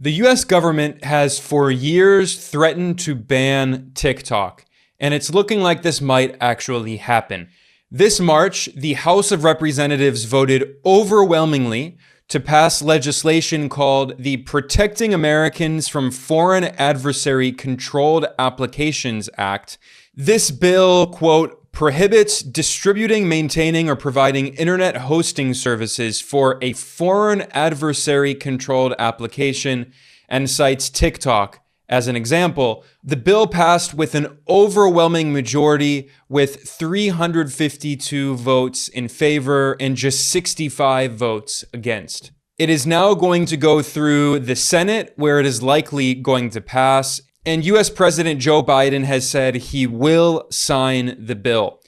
The US government has for years threatened to ban TikTok, and it's looking like this might actually happen. This March, the House of Representatives voted overwhelmingly to pass legislation called the Protecting Americans from Foreign Adversary Controlled Applications Act. This bill, quote, prohibits distributing, maintaining, or providing internet hosting services for a foreign adversary controlled application, and cites TikTok as an example. The bill passed with an overwhelming majority, with 352 votes in favor and just 65 votes against. It is now going to go through the Senate, where it is likely going to pass. And US President Joe Biden has said he will sign the bill.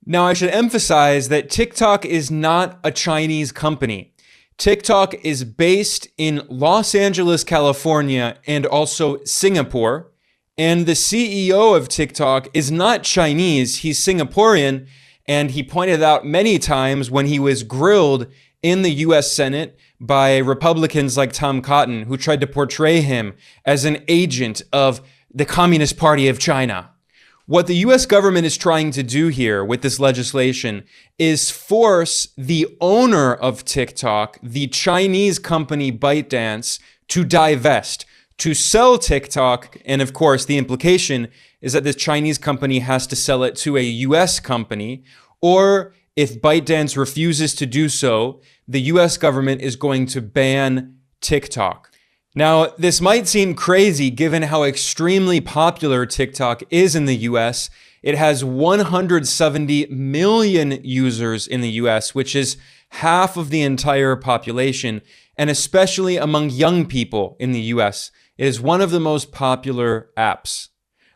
Now, I should emphasize that TikTok is not a Chinese company. TikTok is based in Los Angeles, California, and also Singapore. And the CEO of TikTok is not Chinese, he's Singaporean. And he pointed out many times when he was grilled in the US Senate by Republicans like Tom Cotton, who tried to portray him as an agent of the Communist Party of China. What the US government is trying to do here with this legislation is force the owner of TikTok, the Chinese company ByteDance, to divest, to sell TikTok. And of course, the implication is that this Chinese company has to sell it to a US company, or if ByteDance refuses to do so, the US government is going to ban TikTok. Now, this might seem crazy given how extremely popular TikTok is in the US. It has 170 million users in the US, which is half of the entire population, and especially among young people in the US. It is one of the most popular apps.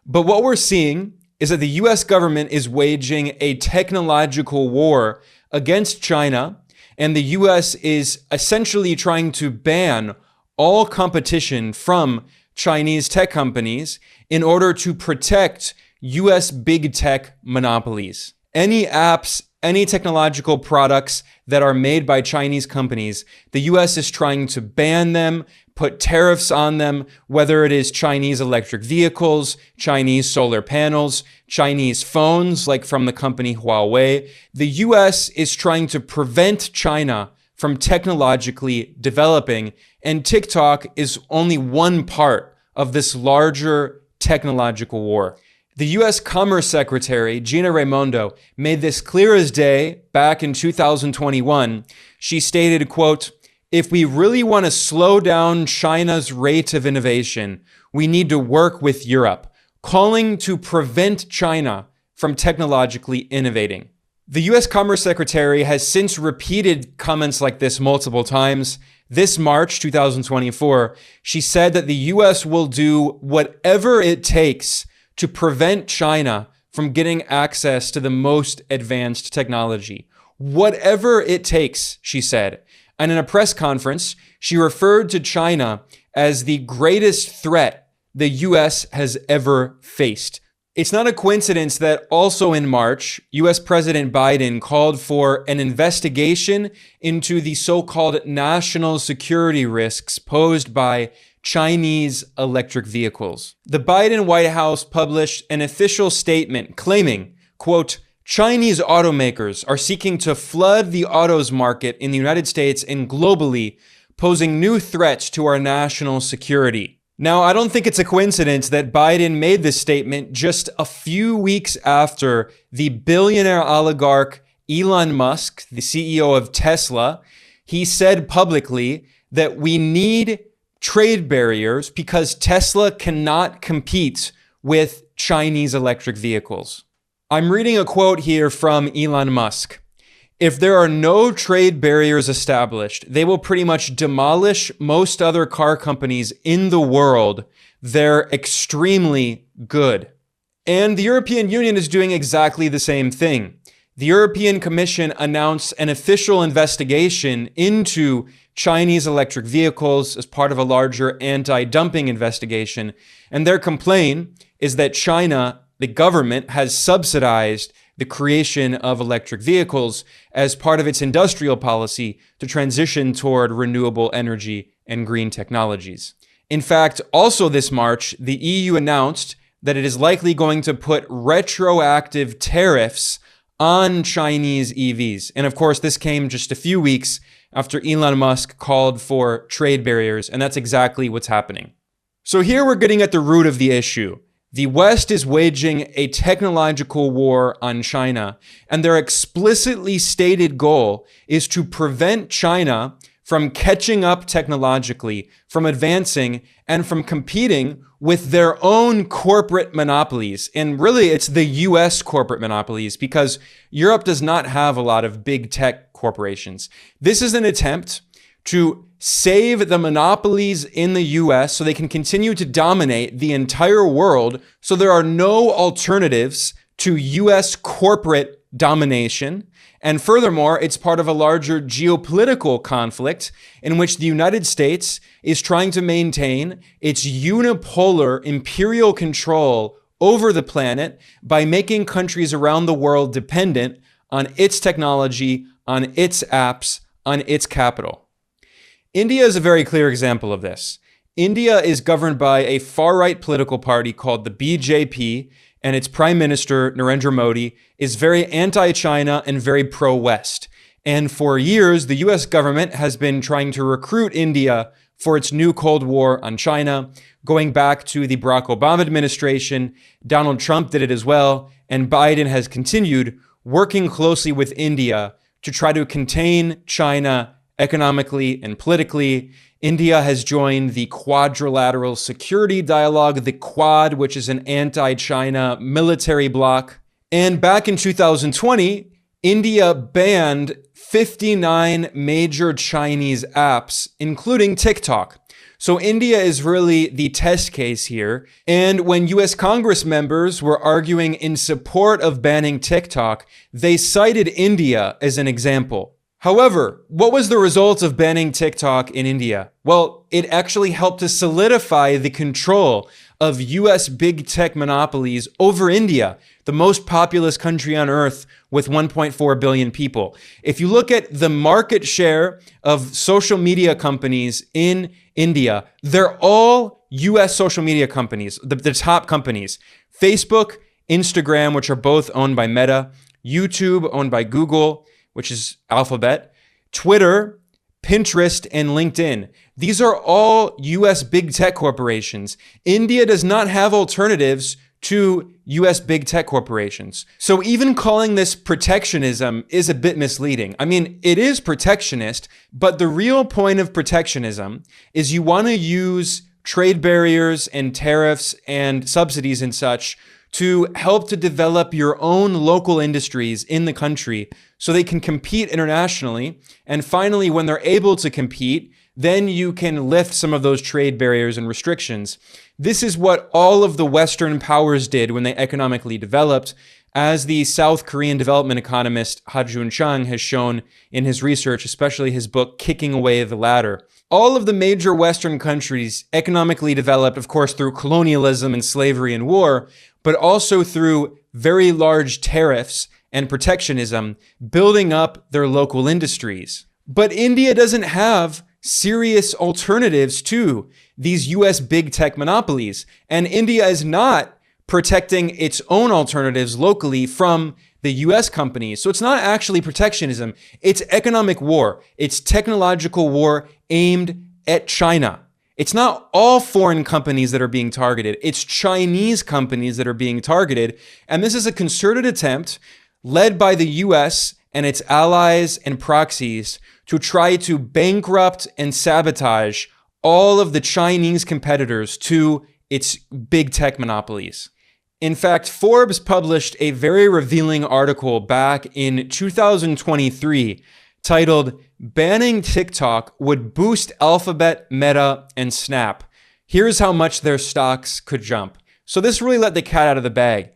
But what we're seeing is that the US government is waging a technological war against China, and the US is essentially trying to ban all competition from Chinese tech companies in order to protect US big tech monopolies. Any apps, any technological products that are made by Chinese companies, the US is trying to ban them, put tariffs on them, whether it is Chinese electric vehicles, Chinese solar panels, Chinese phones, like from the company Huawei. The US is trying to prevent China from technologically developing, and TikTok is only one part of this larger technological war. The US Commerce Secretary, Gina Raimondo, made this clear as day back in 2021. She stated, quote, "If we really want to slow down China's rate of innovation, we need to work with Europe, calling to prevent China from technologically innovating." The US Commerce Secretary has since repeated comments like this multiple times. This March 2024, she said that the US will do whatever it takes to prevent China from getting access to the most advanced technology. Whatever it takes, she said. And in a press conference, she referred to China as the greatest threat the US has ever faced. It's not a coincidence that also in March, US President Biden called for an investigation into the so-called national security risks posed by Chinese electric vehicles. The Biden White House published an official statement claiming, quote, "Chinese automakers are seeking to flood the autos market in the United States and globally, posing new threats to our national security." Now, I don't think it's a coincidence that Biden made this statement just a few weeks after the billionaire oligarch Elon Musk, the CEO of Tesla, he said publicly that we need trade barriers because Tesla cannot compete with Chinese electric vehicles. I'm reading a quote here from Elon Musk. "If there are no trade barriers established, they will pretty much demolish most other car companies in the world. They're extremely good." And the European Union is doing exactly the same thing. The European Commission announced an official investigation into Chinese electric vehicles as part of a larger anti-dumping investigation. And their complaint is that China, the government, has subsidized the creation of electric vehicles as part of its industrial policy to transition toward renewable energy and green technologies. In fact, also this March, the EU announced that it is likely going to put retroactive tariffs on Chinese EVs. And of course, this came just a few weeks after Elon Musk called for trade barriers, and that's exactly what's happening. So here we're getting at the root of the issue. The West is waging a technological war on China, and their explicitly stated goal is to prevent China from catching up technologically, from advancing, and from competing with their own corporate monopolies. And really, it's the US corporate monopolies, because Europe does not have a lot of big tech corporations. This is an attempt to save the monopolies in the US so they can continue to dominate the entire world, so there are no alternatives to US corporate domination. And furthermore, it's part of a larger geopolitical conflict in which the United States is trying to maintain its unipolar imperial control over the planet by making countries around the world dependent on its technology, on its apps, on its capital. India is a very clear example of this. India is governed by a far-right political party called the BJP, and its Prime Minister, Narendra Modi, is very anti-China and very pro-West. And for years, the US government has been trying to recruit India for its new Cold War on China, going back to the Barack Obama administration. Donald Trump did it as well, and Biden has continued working closely with India to try to contain China economically and politically. India has joined the Quadrilateral Security Dialogue, the Quad, which is an anti-China military bloc. And back in 2020, India banned 59 major Chinese apps, including TikTok. So India is really the test case here. And when US Congress members were arguing in support of banning TikTok, they cited India as an example. However, what was the result of banning TikTok in India? Well, it actually helped to solidify the control of US big tech monopolies over India, the most populous country on earth with 1.4 billion people. If you look at the market share of social media companies in India, they're all US social media companies, the top companies. Facebook, Instagram, which are both owned by Meta, YouTube, owned by Google, which is Alphabet, Twitter, Pinterest, and LinkedIn. These are all US big tech corporations. India does not have alternatives to US big tech corporations. So even calling this protectionism is a bit misleading. I mean, it is protectionist, but the real point of protectionism is you want to use trade barriers and tariffs and subsidies and such to help to develop your own local industries in the country so they can compete internationally. And finally, when they're able to compete, then you can lift some of those trade barriers and restrictions. This is what all of the Western powers did when they economically developed, as the South Korean development economist Ha Jun-chang has shown in his research, especially his book, Kicking Away the Ladder. All of the major Western countries economically developed, of course, through colonialism and slavery and war, but also through very large tariffs and protectionism, building up their local industries. But India doesn't have serious alternatives to these US big tech monopolies. And India is not protecting its own alternatives locally from the US companies. So it's not actually protectionism. It's economic war. It's technological war aimed at China. It's not all foreign companies that are being targeted. It's Chinese companies that are being targeted. And this is a concerted attempt led by the US and its allies and proxies to try to bankrupt and sabotage all of the Chinese competitors to its big tech monopolies. In fact, Forbes published a very revealing article back in 2023 titled, "Banning TikTok Would Boost Alphabet, Meta, and Snap. Here's how much their stocks could jump." So this really let the cat out of the bag.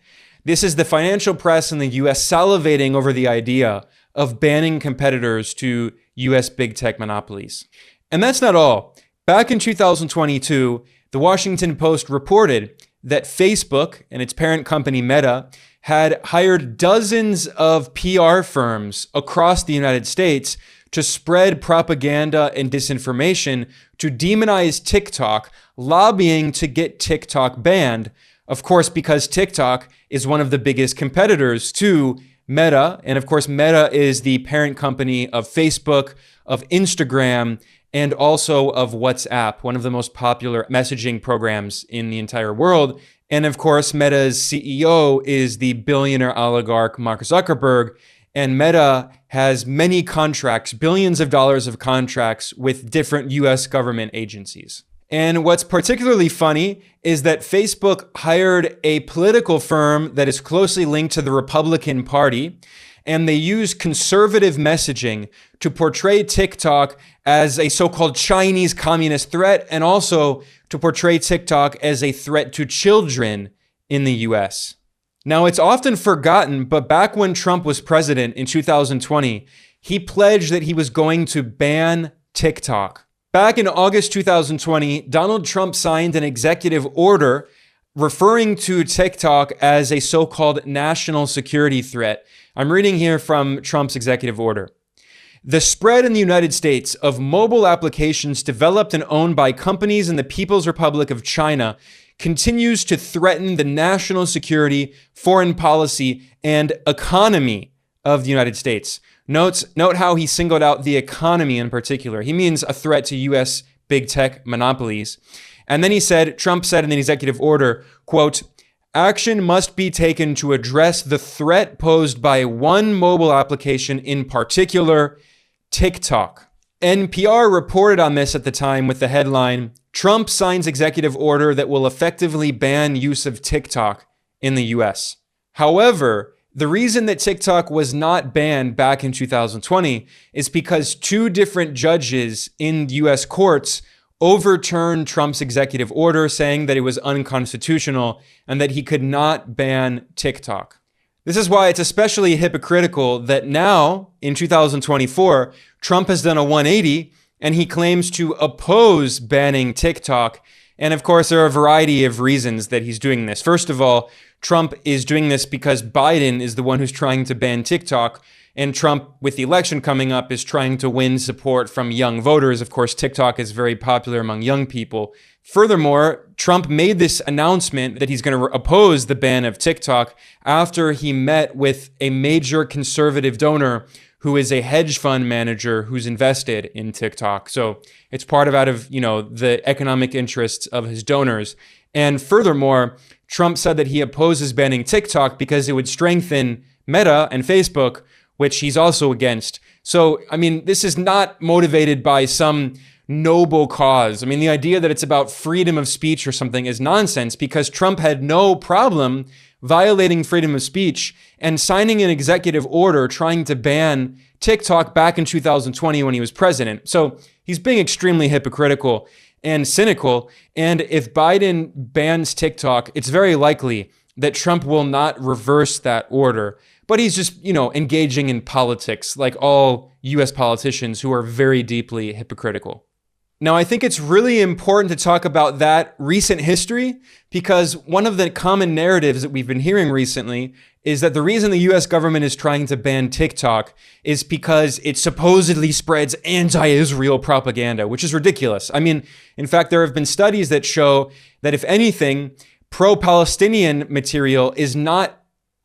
This is the financial press in the US salivating over the idea of banning competitors to US big tech monopolies. And that's not all. Back in 2022, the Washington Post reported that Facebook and its parent company Meta had hired dozens of PR firms across the United States to spread propaganda and disinformation to demonize TikTok, lobbying to get TikTok banned. Of course, because TikTok is one of the biggest competitors to Meta. And of course, Meta is the parent company of Facebook, of Instagram, and also of WhatsApp, one of the most popular messaging programs in the entire world. And of course, Meta's CEO is the billionaire oligarch Mark Zuckerberg. And Meta has many contracts, billions of dollars of contracts with different US government agencies. And what's particularly funny is that Facebook hired a political firm that is closely linked to the Republican Party, and they use conservative messaging to portray TikTok as a so-called Chinese communist threat, and also to portray TikTok as a threat to children in the US. Now, it's often forgotten, but back when Trump was president in 2020, he pledged that he was going to ban TikTok. Back in August 2020, Donald Trump signed an executive order referring to TikTok as a so-called national security threat. I'm reading here from Trump's executive order. The spread in the United States of mobile applications developed and owned by companies in the People's Republic of China continues to threaten the national security, foreign policy, and economy of the United States. Note how he singled out the economy in particular. He means a threat to U.S. big tech monopolies. And then Trump said in the executive order, quote, action must be taken to address the threat posed by one mobile application in particular, TikTok. NPR reported on this at the time with the headline, Trump signs executive order that will effectively ban use of TikTok in the US. However, the reason that TikTok was not banned back in 2020 is because two different judges in US courts overturned Trump's executive order, saying that it was unconstitutional and that he could not ban TikTok. This is why it's especially hypocritical that now, in 2024, Trump has done a 180 and he claims to oppose banning TikTok. And of course, there are a variety of reasons that he's doing this. First of all, Trump is doing this because Biden is the one who's trying to ban TikTok. And Trump, with the election coming up, is trying to win support from young voters. Of course, TikTok is very popular among young people. Furthermore, Trump made this announcement that he's going to oppose the ban of TikTok after he met with a major conservative donor who is a hedge fund manager who's invested in TikTok. So it's out of the economic interests of his donors. And furthermore, Trump said that he opposes banning TikTok because it would strengthen Meta and Facebook, which he's also against. So, this is not motivated by some noble cause. The idea that it's about freedom of speech or something is nonsense, because Trump had no problem violating freedom of speech and signing an executive order trying to ban TikTok back in 2020 when he was president. So he's being extremely hypocritical and cynical. And if Biden bans TikTok, it's very likely that Trump will not reverse that order. But he's just, engaging in politics like all US politicians who are very deeply hypocritical. Now, I think it's really important to talk about that recent history, because one of the common narratives that we've been hearing recently is that the reason the US government is trying to ban TikTok is because it supposedly spreads anti-Israel propaganda, which is ridiculous. In fact, there have been studies that show that if anything, pro-Palestinian material is not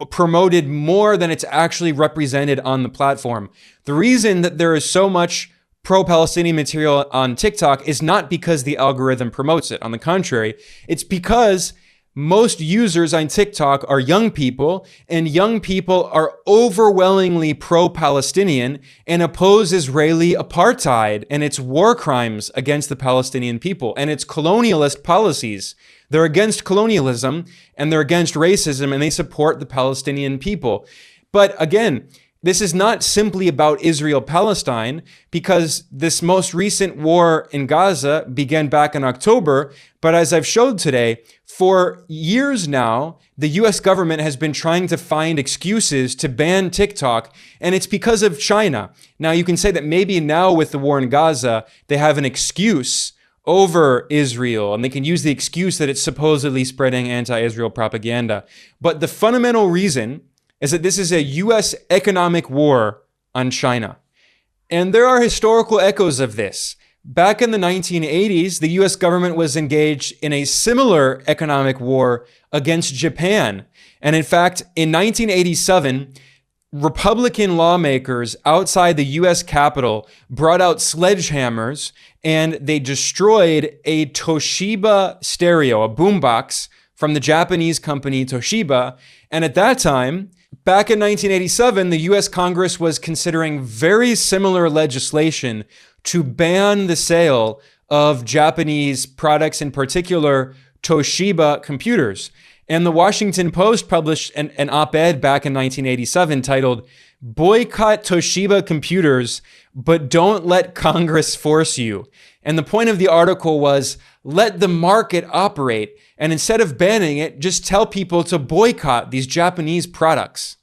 promoted more than it's actually represented on the platform. The reason that there is so much pro-Palestinian material on TikTok is not because the algorithm promotes it. On the contrary, it's because most users on TikTok are young people, and young people are overwhelmingly pro-Palestinian and oppose Israeli apartheid and its war crimes against the Palestinian people and its colonialist policies. They're against colonialism and they're against racism, and they support the Palestinian people. But again, this is not simply about Israel-Palestine, because this most recent war in Gaza began back in October. But as I've showed today, for years now, the US government has been trying to find excuses to ban TikTok, and it's because of China. Now, you can say that maybe now with the war in Gaza, they have an excuse over Israel, and they can use the excuse that it's supposedly spreading anti-Israel propaganda. But the fundamental reason is that this is a U.S. economic war on China. And there are historical echoes of this. Back in the 1980s, the US government was engaged in a similar economic war against Japan. And in fact, in 1987, Republican lawmakers outside the US Capitol brought out sledgehammers and they destroyed a Toshiba stereo, a boombox from the Japanese company Toshiba. And at that time, back in 1987, the US Congress was considering very similar legislation to ban the sale of Japanese products, in particular Toshiba computers. And the Washington Post published an op-ed back in 1987 titled, "Boycott Toshiba Computers, but don't let Congress force you." And the point of the article was, let the market operate. And instead of banning it, just tell people to boycott these Japanese products.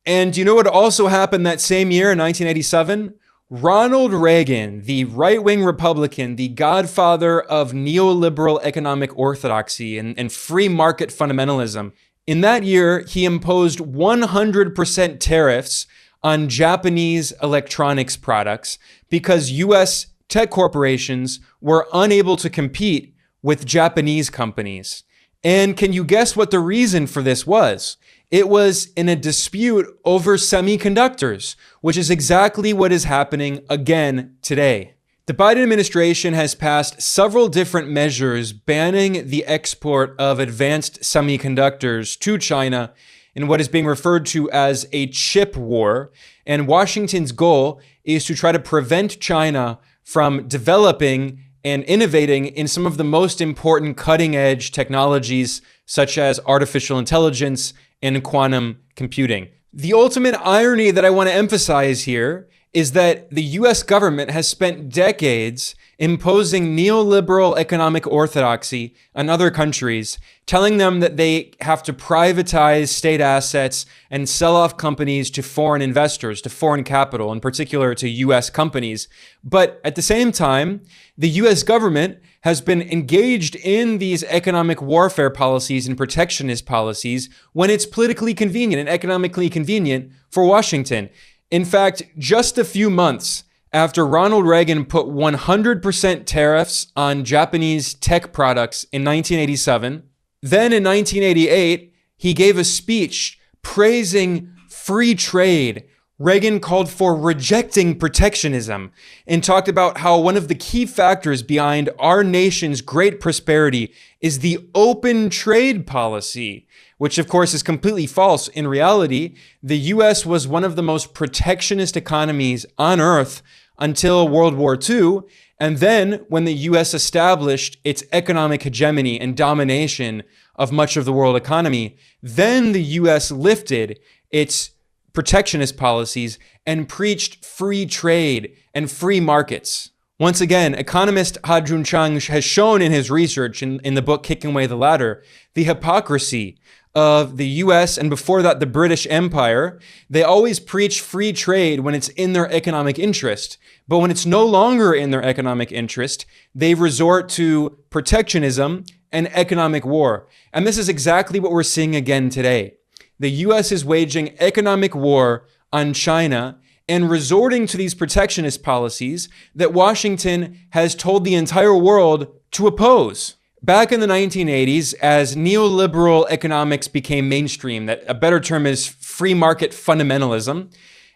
And you know what also happened that same year in 1987? Ronald Reagan, the right-wing Republican, the godfather of neoliberal economic orthodoxy and free market fundamentalism, in that year, he imposed 100% tariffs on Japanese electronics products because US tech corporations were unable to compete with Japanese companies. And can you guess what the reason for this was? It was in a dispute over semiconductors, which is exactly what is happening again today. The Biden administration has passed several different measures banning the export of advanced semiconductors to China in what is being referred to as a chip war. And Washington's goal is to try to prevent China from developing and innovating in some of the most important cutting-edge technologies, such as artificial intelligence and quantum computing. The ultimate irony that I want to emphasize here is that the US government has spent decades imposing neoliberal economic orthodoxy on other countries, telling them that they have to privatize state assets and sell off companies to foreign investors, to foreign capital, in particular to US companies. But at the same time, the US government has been engaged in these economic warfare policies and protectionist policies when it's politically convenient and economically convenient for Washington. In fact, just a few months after Ronald Reagan put 100% tariffs on Japanese tech products in 1987, then in 1988, he gave a speech praising free trade. Reagan called for rejecting protectionism and talked about how one of the key factors behind our nation's great prosperity is the open trade policy, which of course is completely false. In reality, the US was one of the most protectionist economies on earth until World War II. And then when the US established its economic hegemony and domination of much of the world economy, then the US lifted its protectionist policies and preached free trade and free markets. Once again, economist Ha-Joon Chang has shown in his research in the book Kicking Away the Ladder, the hypocrisy of the US and before that the British Empire. They always preach free trade when it's in their economic interest. But when it's no longer in their economic interest, they resort to protectionism and economic war. And this is exactly what we're seeing again today. The US is waging economic war on China and resorting to these protectionist policies that Washington has told the entire world to oppose. Back in the 1980s, as neoliberal economics became mainstream, that a better term is free market fundamentalism,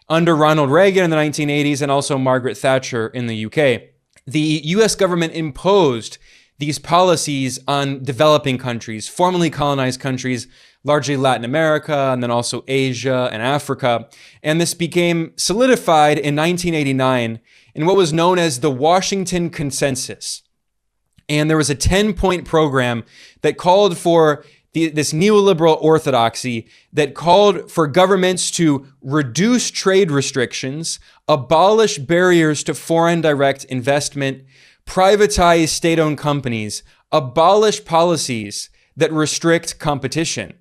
under Ronald Reagan in the 1980s and also Margaret Thatcher in the UK, the US government imposed these policies on developing countries, formerly colonized countries, largely Latin America, and then also Asia and Africa. And this became solidified in 1989 in what was known as the Washington Consensus. And there was a 10-point program that called for this neoliberal orthodoxy that called for governments to reduce trade restrictions, abolish barriers to foreign direct investment, privatize state-owned companies, abolish policies that restrict competition.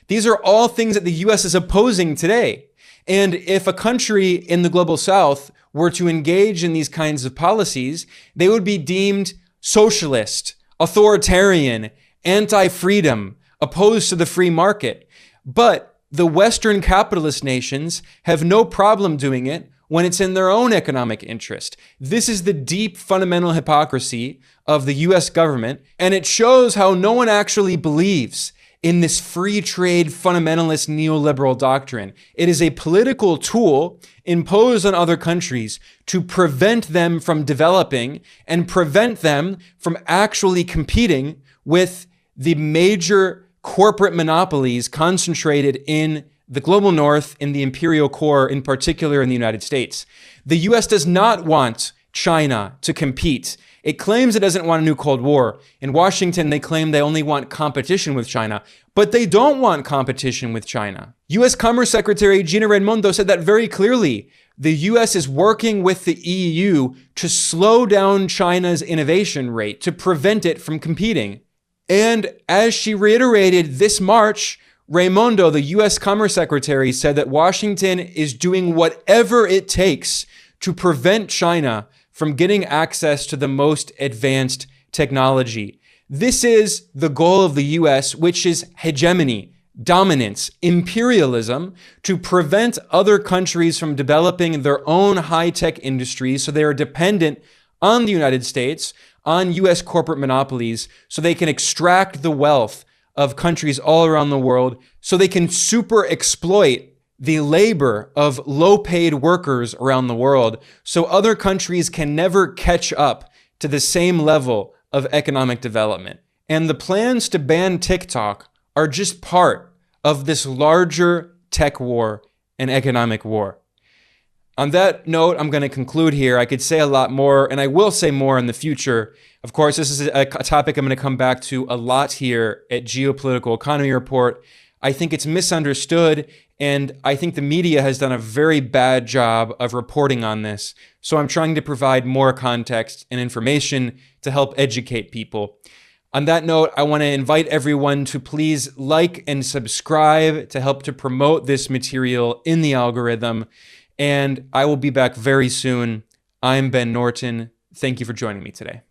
These are all things that the US is opposing today. And if a country in the global south were to engage in these kinds of policies, they would be deemed socialist, authoritarian, anti-freedom, opposed to the free market. But the Western capitalist nations have no problem doing it when it's in their own economic interest. This is the deep fundamental hypocrisy of the US government, and it shows how no one actually believes in this free trade fundamentalist neoliberal doctrine. It is a political tool imposed on other countries to prevent them from developing and prevent them from actually competing with the major corporate monopolies concentrated in the global north, in the imperial core, in particular in the United States. The US does not want China to compete. It claims it doesn't want a new Cold War. In Washington, they claim they only want competition with China, but they don't want competition with China. US Commerce Secretary Gina Raimondo said that very clearly. The US is working with the EU to slow down China's innovation rate, to prevent it from competing. And as she reiterated this March, Raimondo, the US Commerce Secretary, said that Washington is doing whatever it takes to prevent China from getting access to the most advanced technology. This is the goal of the US, which is hegemony, dominance, imperialism, to prevent other countries from developing their own high-tech industries so they are dependent on the United States, on US corporate monopolies, so they can extract the wealth of countries all around the world, so they can super exploit the labor of low-paid workers around the world, so other countries can never catch up to the same level of economic development. And the plans to ban TikTok are just part of this larger tech war and economic war. On that note, I'm going to conclude here. I could say a lot more, and I will say more in the future. Of course, this is a topic I'm going to come back to a lot here at Geopolitical Economy Report. I think it's misunderstood, and I think the media has done a very bad job of reporting on this. So I'm trying to provide more context and information to help educate people. On that note, I want to invite everyone to please like and subscribe to help to promote this material in the algorithm. And I will be back very soon. I'm Ben Norton. Thank you for joining me today.